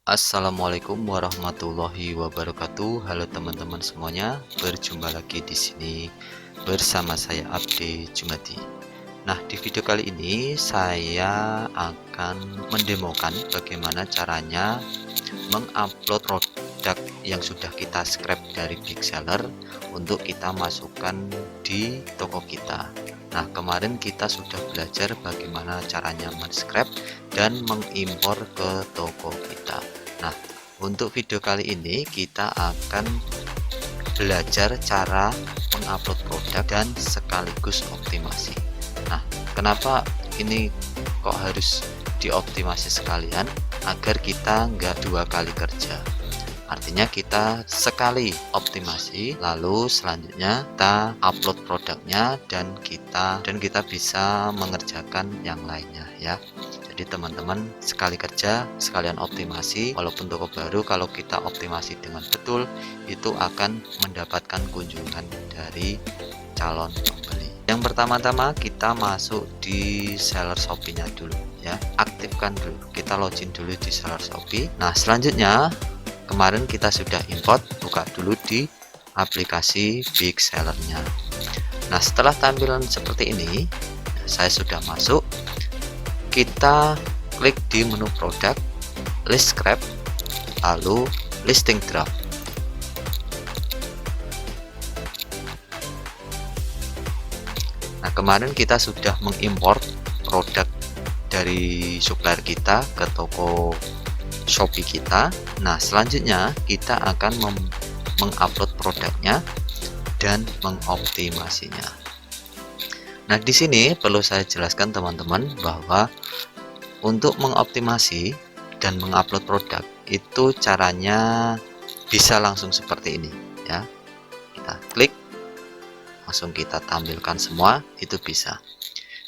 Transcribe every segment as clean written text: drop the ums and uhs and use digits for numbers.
Assalamualaikum warahmatullahi wabarakatuh. Halo teman-teman semuanya, berjumpa lagi di sini bersama saya Abdi Jumadi. Nah, di video kali ini saya akan mendemokan bagaimana caranya mengupload produk yang sudah kita scrap dari big seller untuk kita masukkan di toko kita. Nah, kemarin kita sudah belajar bagaimana caranya men-scrap dan mengimpor ke toko kita. Nah, untuk video kali ini kita akan belajar cara mengupload produk dan sekaligus optimasi. Nah, kenapa ini kok harus dioptimasi sekalian? Agar kita nggak dua kali kerja. Artinya kita sekali optimasi, lalu selanjutnya kita upload produknya dan kita bisa mengerjakan yang lainnya ya. Jadi teman-teman sekali kerja sekalian optimasi. Walaupun toko baru, kalau kita optimasi dengan betul itu akan mendapatkan kunjungan dari calon pembeli. Yang pertama-tama kita masuk di seller Shopee-nya dulu ya. Aktifkan dulu, kita login dulu di seller Shopee. Nah, selanjutnya kemarin kita sudah import, buka dulu di aplikasi big sellernya. Nah, setelah tampilan seperti ini saya sudah masuk, kita klik di menu produk, list scrap, lalu listing draft. Nah, kemarin kita sudah mengimpor produk dari supplier kita ke toko Shopee kita. Nah, selanjutnya kita akan mengupload produknya dan mengoptimasinya. Nah, di sini perlu saya jelaskan teman-teman bahwa untuk mengoptimasi dan mengupload produk itu caranya bisa langsung seperti ini ya. Kita klik, langsung kita tampilkan semua, itu bisa.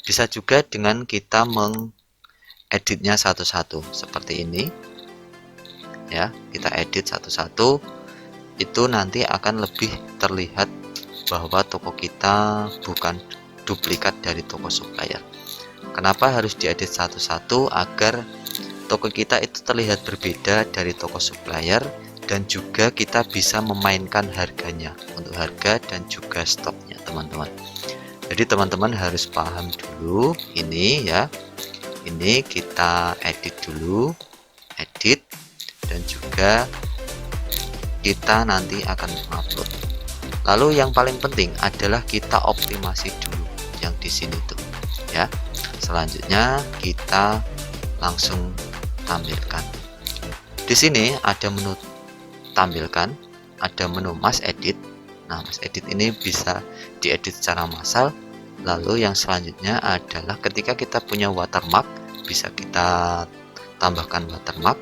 Bisa juga dengan kita mengeditnya satu-satu seperti ini. Ya, kita edit satu-satu, itu nanti akan lebih terlihat bahwa toko kita bukan duplikat dari toko supplier. Kenapa harus diedit satu-satu? Agar toko kita itu terlihat berbeda dari toko supplier dan juga kita bisa memainkan harganya untuk harga dan juga stoknya teman-teman. Jadi teman-teman harus paham dulu ini ya. Ini kita edit dulu, edit, dan juga kita nanti akan upload. Lalu yang paling penting adalah kita optimasi dulu yang di sini tuh ya. Selanjutnya kita langsung tampilkan. Di sini ada menu tampilkan, ada menu mass edit. Nah, mass edit ini bisa diedit secara massal. Lalu yang selanjutnya adalah ketika kita punya watermark, bisa kita tambahkan watermark.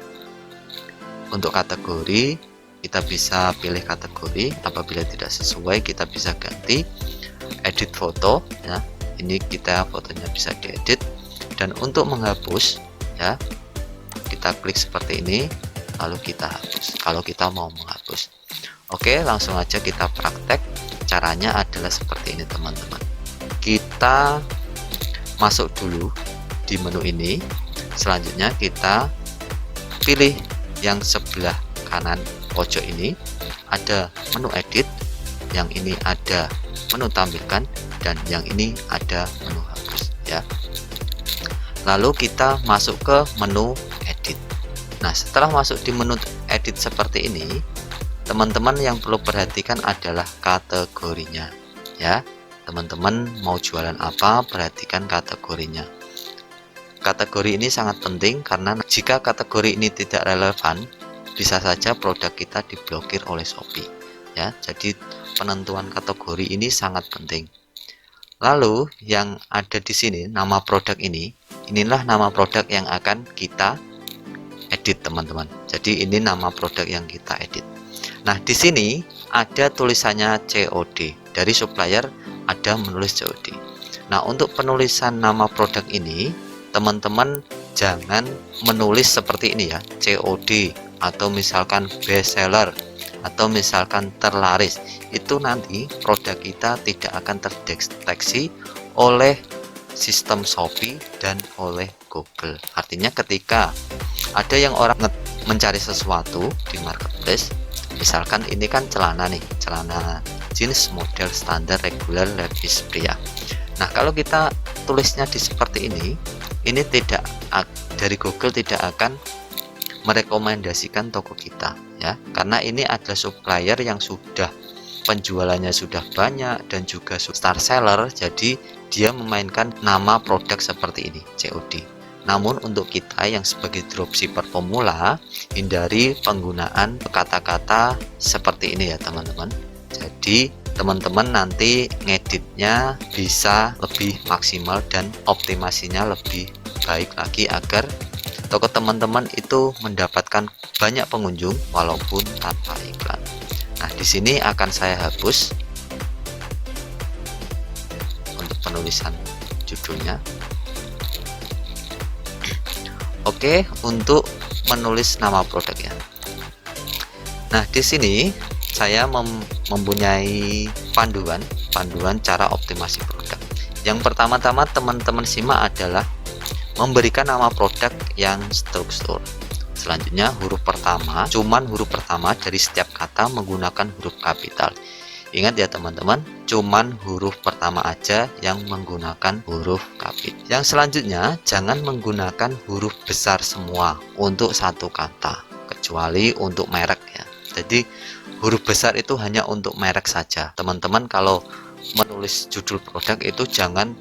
Untuk kategori kita bisa pilih kategori, apabila tidak sesuai kita bisa ganti. Edit foto ya, ini kita fotonya bisa diedit. Dan untuk menghapus ya, kita klik seperti ini lalu kita hapus kalau kita mau menghapus. Oke, langsung aja kita praktek. Caranya adalah seperti ini teman-teman. Kita masuk dulu di menu ini, selanjutnya kita pilih yang sebelah kanan pojok ini, ada menu edit, yang ini ada menu tampilkan, dan yang ini ada menu hapus ya. Lalu kita masuk ke menu edit. Nah, setelah masuk di menu edit seperti ini, teman-teman yang perlu perhatikan adalah kategorinya ya. Teman-teman mau jualan apa, perhatikan kategorinya. Kategori ini sangat penting karena jika kategori ini tidak relevan, bisa saja produk kita diblokir oleh Shopee ya. Jadi penentuan kategori ini sangat penting. Lalu yang ada di sini nama produk ini, inilah nama produk yang akan kita edit teman-teman. Jadi ini nama produk yang kita edit. Nah, di sini ada tulisannya COD. Dari supplier ada menulis COD. Nah, untuk penulisan nama produk ini teman-teman jangan menulis seperti ini ya, COD, atau misalkan best seller, atau misalkan terlaris. Itu nanti produk kita tidak akan terdeteksi oleh sistem Shopee dan oleh Google. Artinya ketika ada yang orang mencari sesuatu di marketplace, misalkan ini kan celana nih, celana jeans model standar reguler levis pria. Nah, kalau kita tulisnya di seperti ini tidak, dari Google tidak akan merekomendasikan toko kita ya, karena ini adalah supplier yang sudah penjualannya sudah banyak dan juga star seller, jadi dia memainkan nama produk seperti ini, COD. Namun untuk kita yang sebagai dropshipper pemula, hindari penggunaan kata-kata seperti ini ya teman-teman. Jadi teman-teman nanti ngeditnya bisa lebih maksimal dan optimasinya lebih baik lagi agar toko teman-teman itu mendapatkan banyak pengunjung walaupun tanpa iklan. Nah, di sini akan saya hapus untuk penulisan judulnya. Oke, untuk menulis nama produknya. Nah, di sini saya mempunyai panduan cara optimasi produk. Yang pertama-tama teman-teman simak adalah memberikan nama produk yang struktur. Selanjutnya huruf pertama, cuman huruf pertama dari setiap kata menggunakan huruf kapital. Ingat ya teman-teman, cuman huruf pertama aja yang menggunakan huruf kapital. Yang selanjutnya, jangan menggunakan huruf besar semua untuk satu kata, kecuali untuk merek ya. Jadi huruf besar itu hanya untuk merek saja. Teman-teman kalau menulis judul produk itu jangan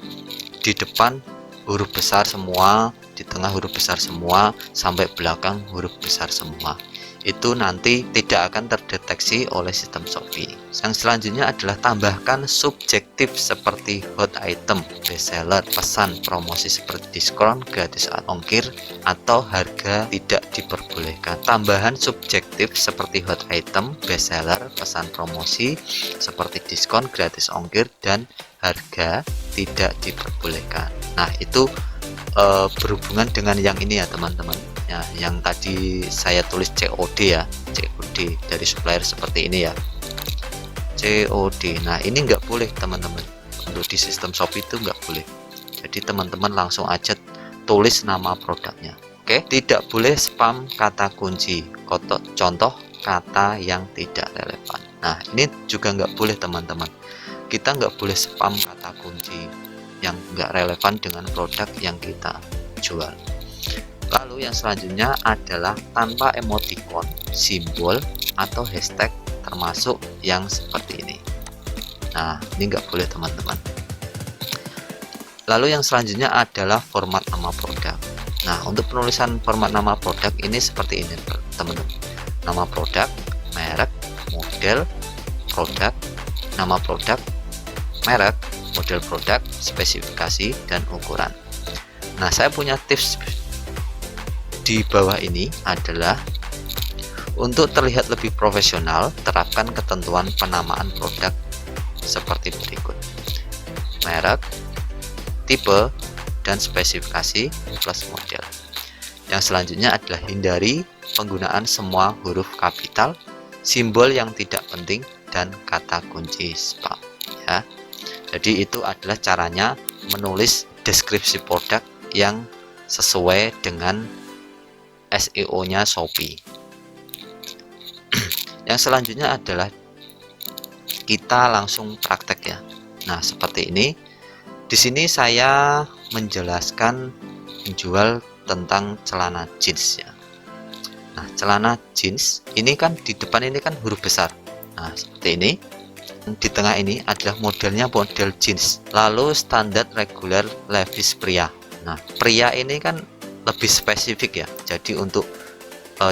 di depan huruf besar semua, di tengah huruf besar semua, sampai belakang huruf besar semua. Itu nanti tidak akan terdeteksi oleh sistem Shopee. Yang selanjutnya adalah tambahkan subjektif seperti hot item, bestseller, pesan, promosi seperti diskon, gratis ongkir, atau harga tidak diperbolehkan. Tambahan subjektif seperti hot item, bestseller, pesan promosi seperti diskon, gratis ongkir, dan harga tidak diperbolehkan. Nah, itu berhubungan dengan yang ini ya teman-teman ya, yang tadi saya tulis COD ya, COD dari supplier seperti ini ya, COD. Nah, ini nggak boleh teman-teman, untuk di sistem Shopee itu nggak boleh. Jadi teman-teman langsung aja tulis nama produknya. Oke, tidak boleh spam kata kunci, contoh kata yang tidak relevan. Nah, ini juga nggak boleh teman-teman, kita nggak boleh spam kata kunci yang nggak relevan dengan produk yang kita jual. Lalu yang selanjutnya adalah tanpa emoticon, simbol, atau hashtag, termasuk yang seperti ini. Nah, ini nggak boleh teman-teman. Lalu yang selanjutnya adalah format nama produk. Nah, untuk penulisan format nama produk ini seperti ini teman-teman. Nama produk, merek, model, produk, nama produk, merek, model produk, spesifikasi, dan ukuran. Nah, saya punya tips di bawah ini adalah untuk terlihat lebih profesional, terapkan ketentuan penamaan produk seperti berikut: merek, tipe, dan spesifikasi plus model. Yang selanjutnya adalah hindari penggunaan semua huruf kapital, simbol yang tidak penting, dan kata kunci spam ya. Jadi itu adalah caranya menulis deskripsi produk yang sesuai dengan SEO-nya Shopee. Yang selanjutnya adalah kita langsung praktek ya. Nah, seperti ini. Di sini saya menjelaskan menjual tentang celana jeans ya. Nah, celana jeans ini kan di depan ini kan huruf besar. Nah, seperti ini. Di tengah ini adalah modelnya model jeans, lalu standar reguler levis pria. Nah, pria ini kan lebih spesifik ya, jadi untuk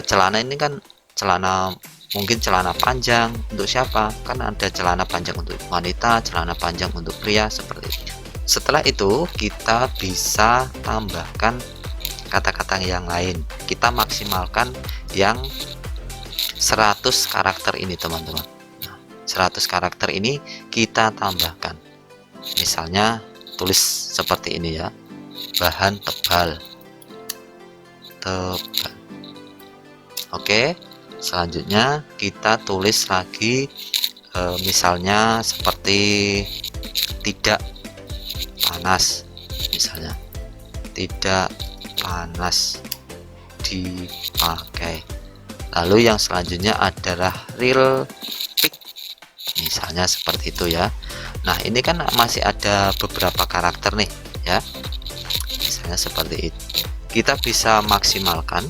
celana ini kan celana, mungkin celana panjang untuk siapa, kan ada celana panjang untuk wanita, celana panjang untuk pria, seperti itu. Setelah itu kita bisa tambahkan kata-kata yang lain, kita maksimalkan yang 100 karakter ini teman-teman. 100 karakter ini kita tambahkan, misalnya tulis seperti ini ya, bahan tebal. Oke, selanjutnya kita tulis lagi misalnya seperti tidak panas, misalnya tidak panas dipakai. Lalu yang selanjutnya adalah real pic, misalnya seperti itu ya. Nah, ini kan masih ada beberapa karakter nih ya, misalnya seperti itu. Kita bisa maksimalkan,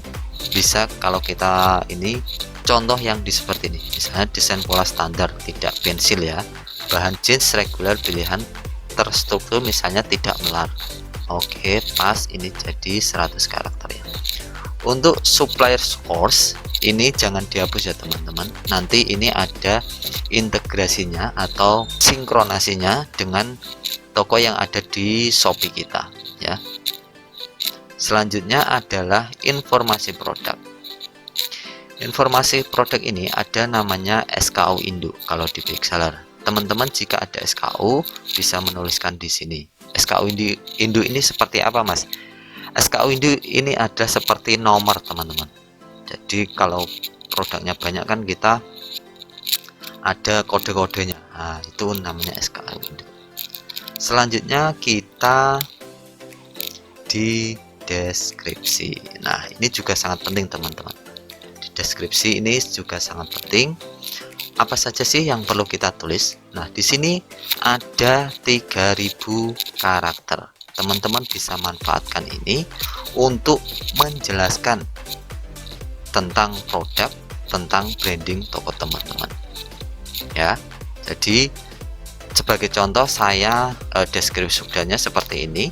bisa kalau kita ini contoh yang di seperti ini, misalnya desain pola standar, tidak pensil ya, bahan jeans reguler, pilihan terstruktur, misalnya tidak melar. Oke, pas, ini jadi 100 karakter ya. Untuk supplier source ini jangan dihapus ya teman-teman, nanti ini ada integrasinya atau sinkronasinya dengan toko yang ada di Shopee kita ya. Selanjutnya adalah informasi produk. Informasi produk ini ada namanya SKU induk. Kalau di Pixlr, teman-teman jika ada SKU bisa menuliskan di sini. SKU induk ini seperti apa, Mas? SKU induk ini ada seperti nomor, teman-teman. Jadi kalau produknya banyak kan kita ada kode-kodenya. Nah, itu namanya SKU induk. Selanjutnya kita di deskripsi. Nah, ini juga sangat penting, teman-teman. Di deskripsi ini juga sangat penting. Apa saja sih yang perlu kita tulis? Nah, di sini ada 3000 karakter. Teman-teman bisa manfaatkan ini untuk menjelaskan tentang produk, tentang branding toko teman-teman ya. Jadi sebagai contoh saya deskripsi sudahnya seperti ini.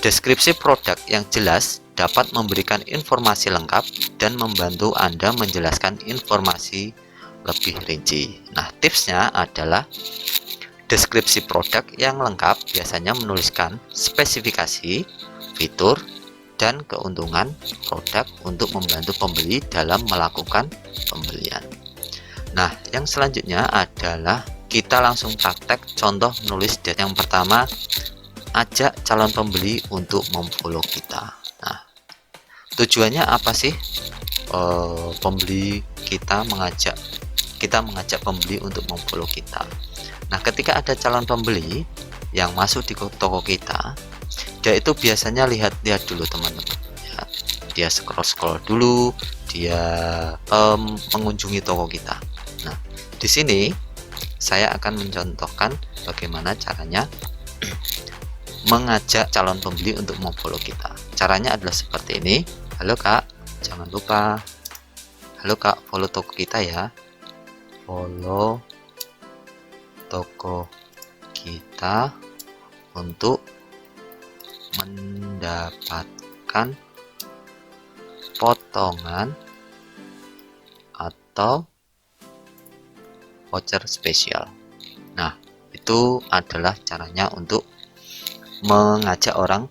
Deskripsi produk yang jelas dapat memberikan informasi lengkap dan membantu Anda menjelaskan informasi lebih rinci. Nah, tipsnya adalah deskripsi produk yang lengkap biasanya menuliskan spesifikasi, fitur, dan keuntungan produk untuk membantu pembeli dalam melakukan pembelian. Nah, yang selanjutnya adalah kita langsung praktek contoh menulis. Yang pertama, ajak calon pembeli untuk memfollow kita. Nah, tujuannya apa sih? Pembeli kita mengajak pembeli untuk memfollow kita. Nah, ketika ada calon pembeli yang masuk di toko kita, dia itu biasanya lihat dulu teman-teman ya. Dia scroll dulu, dia mengunjungi toko kita. Nah, di sini saya akan mencontohkan bagaimana caranya mengajak calon pembeli untuk memfollow kita. Caranya adalah seperti ini. Halo Kak, jangan lupa, halo Kak, follow toko kita ya. Follow toko kita untuk mendapatkan potongan atau voucher spesial. Nah, itu adalah caranya untuk mengajak orang,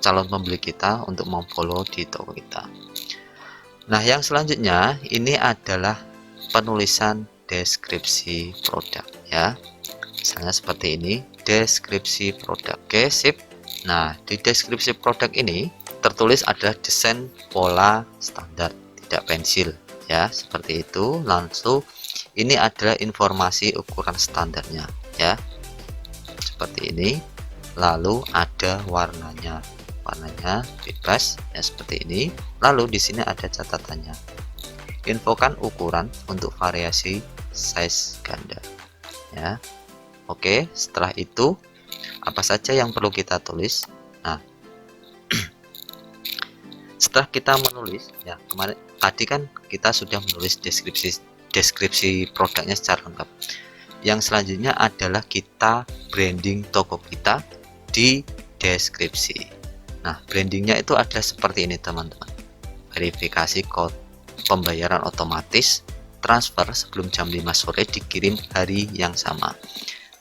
calon pembeli kita, untuk memfollow di toko kita. Nah, yang selanjutnya ini adalah penulisan deskripsi produk ya. Misalnya seperti ini, deskripsi produk. Oke, sip. Nah, di deskripsi produk ini tertulis adalah desain pola standar, tidak pensil ya, seperti itu. Langsung ini adalah informasi ukuran standarnya ya, seperti ini. Lalu ada warnanya bebas ya, seperti ini. Lalu di sini ada catatannya, infokan ukuran untuk variasi size ganda ya. Oke, setelah itu apa saja yang perlu kita tulis? Nah, setelah kita menulis ya, kemarin tadi kan kita sudah menulis deskripsi produknya secara lengkap. Yang selanjutnya adalah kita branding toko kita di deskripsi. Nah, brandingnya itu adalah seperti ini teman-teman. Verifikasi kode pembayaran otomatis, transfer sebelum jam 5 sore, dikirim hari yang sama.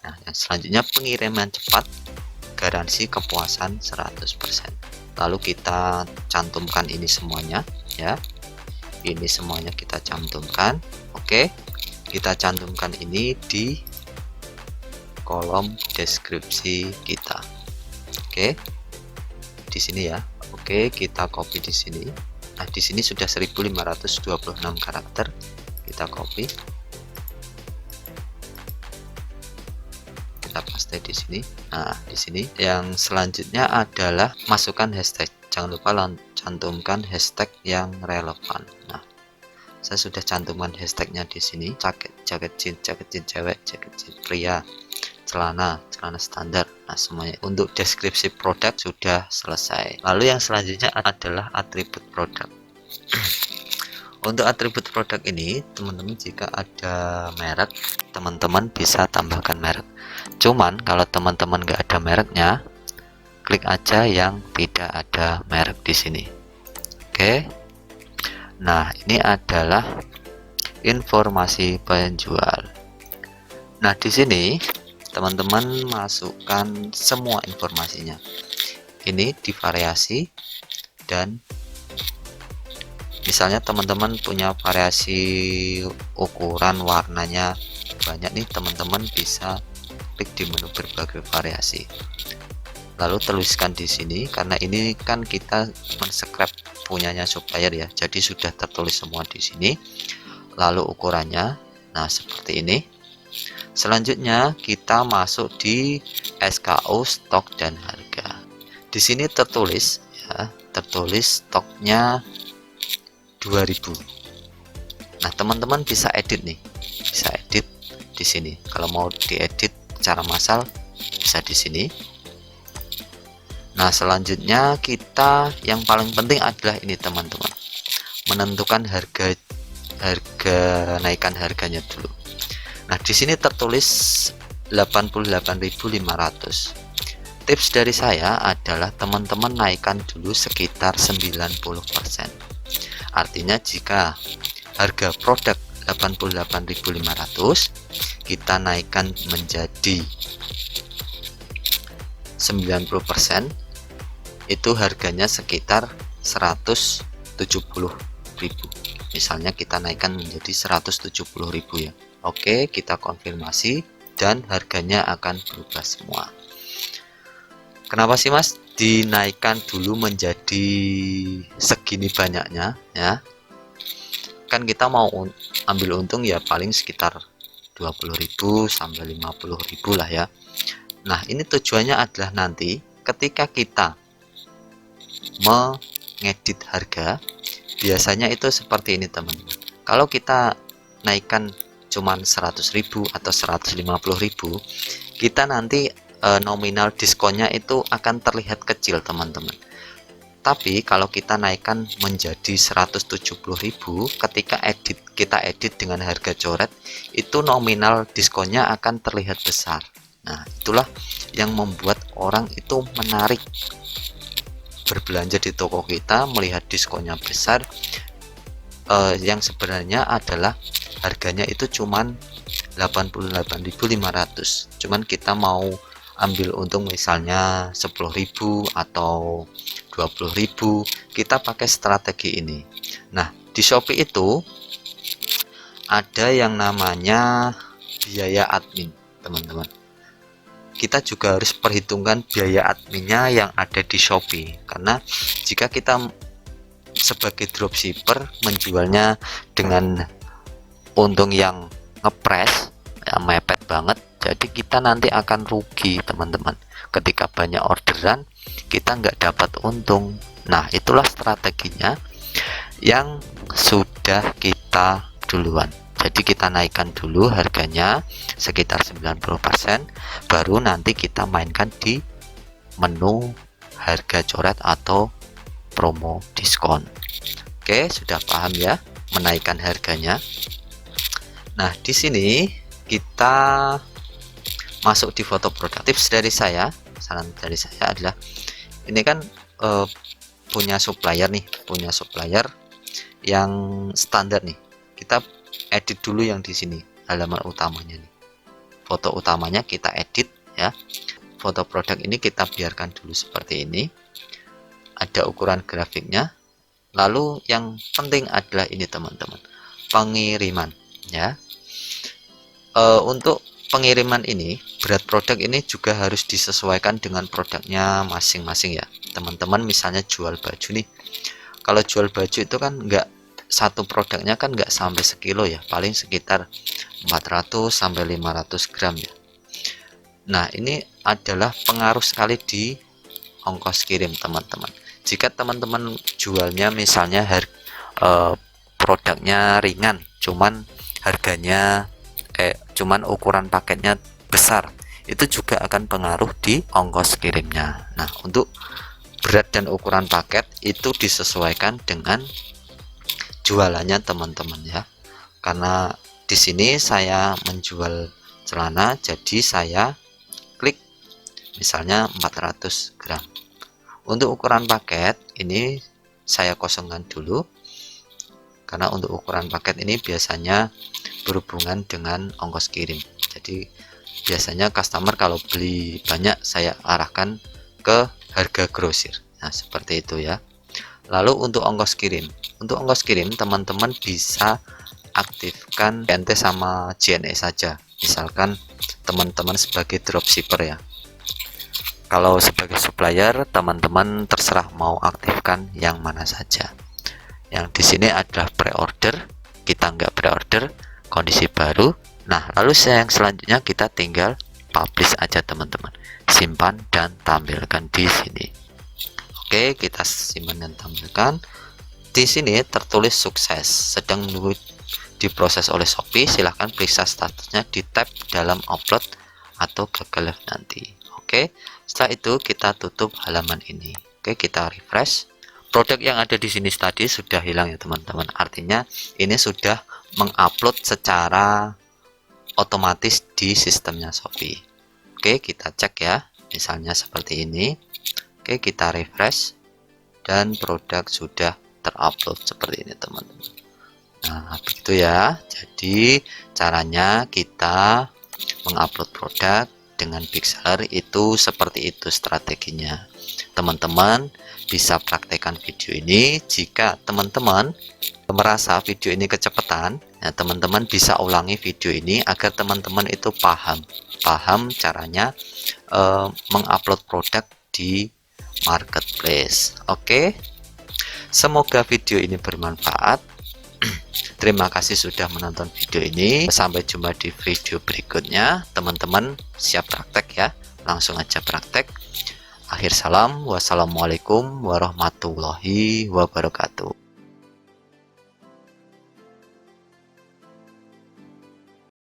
Nah, yang selanjutnya pengiriman cepat, garansi kepuasan 100%. Lalu kita cantumkan ini semuanya ya. Ini semuanya kita cantumkan. Oke. Kita cantumkan ini di kolom deskripsi kita. Oke. Di sini ya. Oke, kita copy di sini. Nah, di sini sudah 1526 karakter. Kita copy. Kita paste di sini. Nah, di sini yang selanjutnya adalah masukkan hashtag. Jangan lupa cantumkan hashtag yang relevan. Nah, saya sudah cantumkan hashtagnya di sini, jaket jeans cewek, jaket jeans pria, celana standar. Nah, semuanya untuk deskripsi produk sudah selesai. Lalu yang selanjutnya adalah atribut produk. Untuk atribut produk ini, teman-teman jika ada merek, teman-teman bisa tambahkan merek. Cuman kalau teman-teman nggak ada mereknya, klik aja yang tidak ada merek di sini. Oke. Nah, ini adalah informasi penjual. Nah, di sini teman-teman masukkan semua informasinya. Ini divariasi, dan misalnya teman-teman punya variasi ukuran, warnanya banyak nih, teman-teman bisa klik di menu berbagai variasi. Lalu tuliskan di sini, karena ini kan kita men-scrap punyanya supplier ya, jadi sudah tertulis semua di sini. Lalu ukurannya, nah seperti ini. Selanjutnya kita masuk di SKU, stok dan harga. Di sini tertulis ya, tertulis stoknya 2000. Nah, teman-teman bisa edit nih, bisa edit di sini. Kalau mau diedit secara massal bisa di sini. Nah, selanjutnya kita yang paling penting adalah ini teman-teman, menentukan harga naikan harganya dulu. Nah, di sini tertulis 88.500. Tips dari saya adalah teman-teman naikkan dulu sekitar 90%. Artinya jika harga produk 88.500, kita naikkan menjadi 90%, itu harganya sekitar 170.000. Misalnya kita naikkan menjadi 170.000 ya. Oke, kita konfirmasi dan harganya akan berubah semua. Kenapa sih Mas dinaikkan dulu menjadi segini banyaknya ya? Kan kita mau ambil untung ya paling sekitar 20.000 sampai 50.000 lah ya. Nah, ini tujuannya adalah nanti ketika kita mengedit harga, biasanya itu seperti ini teman-teman. Kalau kita naikkan cuman 100.000 atau 150.000, kita nanti nominal diskonnya itu akan terlihat kecil teman-teman. Tapi kalau kita naikkan menjadi 170.000, ketika kita edit dengan harga coret, itu nominal diskonnya akan terlihat besar. Nah, itulah yang membuat orang itu menarik berbelanja di toko kita, melihat diskonnya besar, yang sebenarnya adalah harganya itu cuman 88.500. Cuman kita mau ambil untung misalnya 10.000 atau 20.000, kita pakai strategi ini. Nah, di Shopee itu ada yang namanya biaya admin, teman-teman. Kita juga harus perhitungkan biaya adminnya yang ada di Shopee, karena jika kita sebagai dropshipper menjualnya dengan untung yang ngepres, yang mepet banget, jadi kita nanti akan rugi teman-teman. Ketika banyak orderan kita nggak dapat untung. Nah, itulah strateginya yang sudah kita duluan. Jadi kita naikkan dulu harganya sekitar 90%, baru nanti kita mainkan di menu harga coret atau promo diskon. Oke, sudah paham ya menaikkan harganya. Nah, di sini kita masuk di foto produk. Tips dari saya, saran dari saya adalah ini kan punya supplier nih, punya supplier yang standar nih. Kita edit dulu yang di sini, halaman utamanya nih. Foto utamanya kita edit ya. Foto produk ini kita biarkan dulu seperti ini. Ada ukuran grafiknya. Lalu yang penting adalah ini teman-teman, pengiriman ya. Untuk pengiriman ini, berat produk ini juga harus disesuaikan dengan produknya masing-masing ya teman-teman. Misalnya jual baju nih, kalau jual baju itu kan nggak, satu produknya kan nggak sampai sekilo ya, paling sekitar 400 sampai 500 gram ya. Nah, ini adalah pengaruh sekali di ongkos kirim teman-teman. Jika teman-teman jualnya misalnya produknya ringan, cuman harganya cuman ukuran paketnya besar, itu juga akan pengaruh di ongkos kirimnya. Nah, untuk berat dan ukuran paket itu disesuaikan dengan jualannya teman-teman ya. Karena di sini saya menjual celana, jadi saya klik misalnya 400 gram. Untuk ukuran paket ini saya kosongkan dulu, karena untuk ukuran paket ini biasanya berhubungan dengan ongkos kirim. Jadi biasanya customer kalau beli banyak saya arahkan ke harga grosir. Nah, seperti itu ya. Lalu untuk ongkos kirim, teman-teman bisa aktifkan NT sama JNE saja. Misalkan teman-teman sebagai dropshipper ya. Kalau sebagai supplier, teman-teman terserah mau aktifkan yang mana saja. Yang di sini adalah pre-order, kita nggak pre-order, kondisi baru. Nah, lalu yang selanjutnya kita tinggal publish aja teman-teman, simpan dan tampilkan di sini. Oke, kita simpan dan tampilkan. Di sini tertulis sukses, sedang diproses oleh Shopee. Silahkan periksa statusnya di tab dalam upload atau gagal live nanti. Oke, setelah itu kita tutup halaman ini. Oke, kita refresh. Produk yang ada di sini tadi sudah hilang ya teman-teman. Artinya ini sudah mengupload secara otomatis di sistemnya Shopee. Oke, kita cek ya. Misalnya seperti ini. Oke, kita refresh dan produk sudah terupload seperti ini teman-teman. Nah, begitu ya. Jadi caranya kita mengupload produk dengan big seller itu seperti itu strateginya. Teman-teman bisa praktekkan video ini. Jika teman-teman merasa video ini kecepatan, ya teman-teman bisa ulangi video ini agar teman-teman itu paham caranya mengupload produk di marketplace. Oke, semoga video ini bermanfaat. Terima kasih sudah menonton video ini. Sampai jumpa di video berikutnya. Teman-teman siap praktek ya, langsung aja praktek. Akhir salam, wassalamualaikum warahmatullahi wabarakatuh.